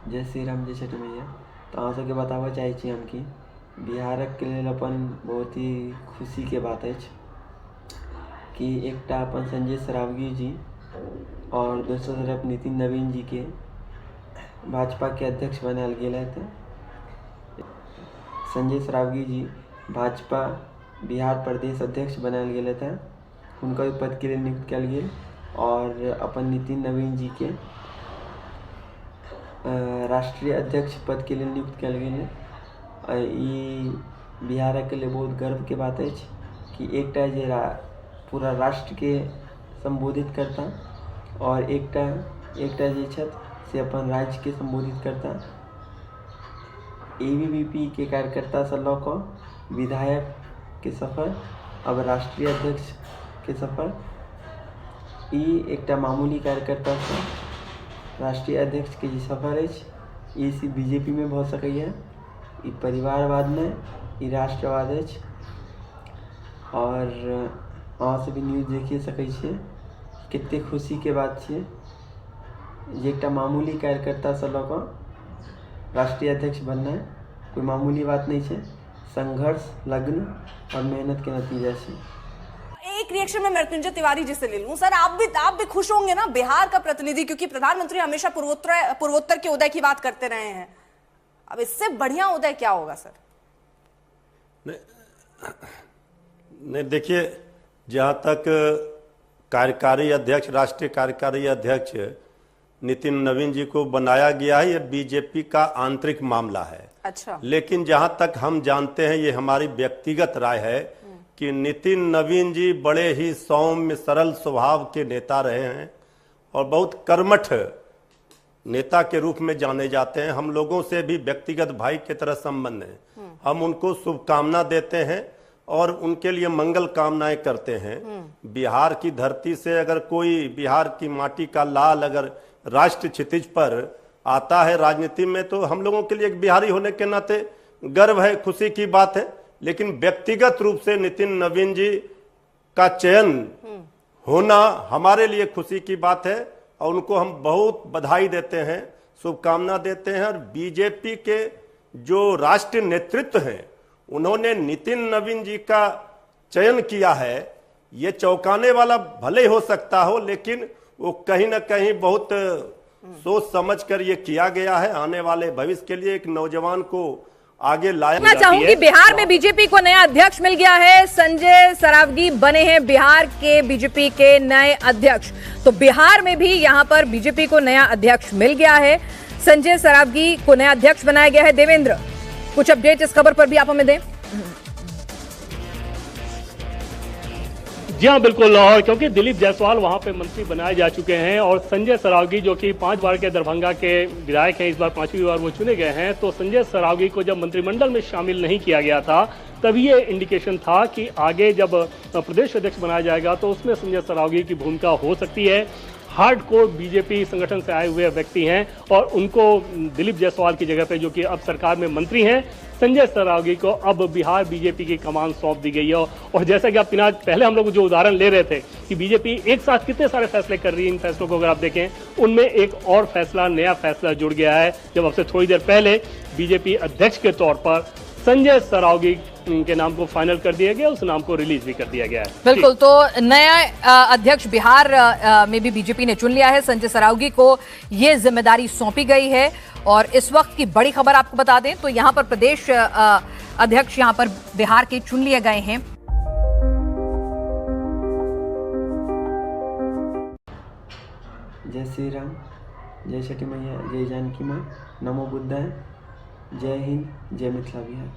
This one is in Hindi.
जय श्री राम, जय छठ मैया। तो अहाँ सबके बताबऽ चाहै छी हम कि बिहारक लेल अपन बहुत ही खुशी के बात अछि कि एकटा अपन संजय सरावगी जी और दोसर तरफ नितिन नवीन जी के भाजपा के अध्यक्ष बनायल गेल है। संजय सरावगी जी भाजपा बिहार प्रदेश अध्यक्ष बनायल गेल है, हुनकर पद के लिए नियुक्त कयल गेल। और अपन नितिन नवीन जी के राष्ट्रीय अध्यक्ष पद के लिए नियुक्त कयल गेल है। ई बिहार के लिए बहुत गर्व के बात है कि एकटा जे पूरा राष्ट्र के संबोधित करता और एकटा जे छथि से अपन राज्य के संबोधित करता। ABVP के कार्यकर्ता से लऽ कऽ विधायक के सफर अब राष्ट्रीय अध्यक्ष के सफर, ई एकटा मामूली कार्यकर्ता से राष्ट्रीय अध्यक्ष के जे सफर अछि, ई सिर्फ BJP में भऽ सकैए। ई परिवारवाद में, ई राष्ट्रवाद अछि। और अहाँ सब न्यूज देखिए सकै छियै, कते खुशी के बात छियै जे एकटा मामूली कार्यकर्ता से लऽ कऽ राष्ट्रीय अध्यक्ष बननाइ कोई मामूली बात नहीं है। संघर्ष, लग्न और मेहनत के नतीजा से। एक रिएक्शन में मृत्युंजय तिवारी जी से ले लूं। सर, आप भी खुश होंगे ना, बिहार का प्रतिनिधि, क्योंकि प्रधानमंत्री हमेशा पूर्वोत्तर के उदय की बात करते रहे हैं। अब इससे बढ़िया उदय क्या होगा सर? नहीं, देखिए, जहां तक कार्यकारी अध्यक्ष, राष्ट्रीय कार्यकारी अध्यक्ष नितिन नवीन जी को बनाया गया है, ये बीजेपी का आंतरिक मामला है। अच्छा। लेकिन जहां तक हम जानते हैं, ये हमारी व्यक्तिगत राय है कि नितिन नवीन जी बड़े ही सौम्य सरल स्वभाव के नेता रहे हैं और बहुत कर्मठ नेता के रूप में जाने जाते हैं। हम लोगों से भी व्यक्तिगत भाई की तरह संबंध है। हम उनको शुभकामना देते हैं और उनके लिए मंगल कामनाएं करते हैं। बिहार की धरती से अगर कोई बिहार की माटी का लाल अगर राष्ट्र क्षितिज पर आता है राजनीति में, तो हम लोगों के लिए एक बिहारी होने के नाते गर्व है, खुशी की बात है। लेकिन व्यक्तिगत रूप से नितिन नवीन जी का चयन होना हमारे लिए खुशी की बात है और उनको हम बहुत बधाई देते हैं, शुभकामना देते हैं। और बीजेपी के जो राष्ट्रीय नेतृत्व है, उन्होंने नितिन नवीन जी का चयन किया है। ये चौंकाने वाला भले हो सकता हो, लेकिन वो कहीं ना कहीं बहुत सोच समझ कर ये किया गया है। आने वाले भविष्य के लिए एक नौजवान को आगे लाया। मैं चाहूंगी, बिहार में बीजेपी को नया अध्यक्ष मिल गया है। संजय सरावगी बने हैं बिहार के बीजेपी के नए अध्यक्ष। तो बिहार में भी यहां पर बीजेपी को नया अध्यक्ष मिल गया है। संजय सरावगी को नया अध्यक्ष बनाया गया है। देवेंद्र, कुछ अपडेट इस खबर पर भी आप हमें दें। जी हाँ, बिल्कुल। और क्योंकि दिलीप जायसवाल वहां पे मंत्री बनाए जा चुके हैं और संजय सरावगी जो कि 5 बार के दरभंगा के विधायक हैं, इस बार 5वीं बार वो चुने गए हैं। तो संजय सरावगी को जब मंत्रिमंडल में शामिल नहीं किया गया था, तभी ये इंडिकेशन था कि आगे जब प्रदेश अध्यक्ष बनाया जाएगा तो उसमें संजय सरावगी की भूमिका हो सकती है। हार्डकोर बीजेपी संगठन से आए हुए व्यक्ति हैं और उनको दिलीप जायसवाल की जगह पे, जो कि अब सरकार में मंत्री हैं, संजय सरावगी को अब बिहार बीजेपी की कमान सौंप दी गई है। और जैसा कि आप पहले हम लोग जो उदाहरण ले रहे थे कि बीजेपी एक साथ कितने सारे फैसले कर रही है, इन फैसलों को अगर आप देखें, उनमें एक और फैसला, नया फैसला जुड़ गया है। जब अब से थोड़ी देर पहले बीजेपी अध्यक्ष के तौर पर संजय सरावगी के नाम को फाइनल कर दिया गया, उस नाम को रिलीज भी कर दिया गया है। बिल्कुल। तो नया अध्यक्ष बिहार में भी बीजेपी ने चुन लिया है। संजय सरावगी को ये जिम्मेदारी सौंपी गई है। और इस वक्त की बड़ी खबर आपको बता दें तो यहां पर प्रदेश अध्यक्ष यहां पर बिहार के चुन लिए गए हैं। जय श्री राम, जय छठी मैया, जय जानकी माँ, नमो बुद्धाय, जय हिंद, जय मिथिला बिहार।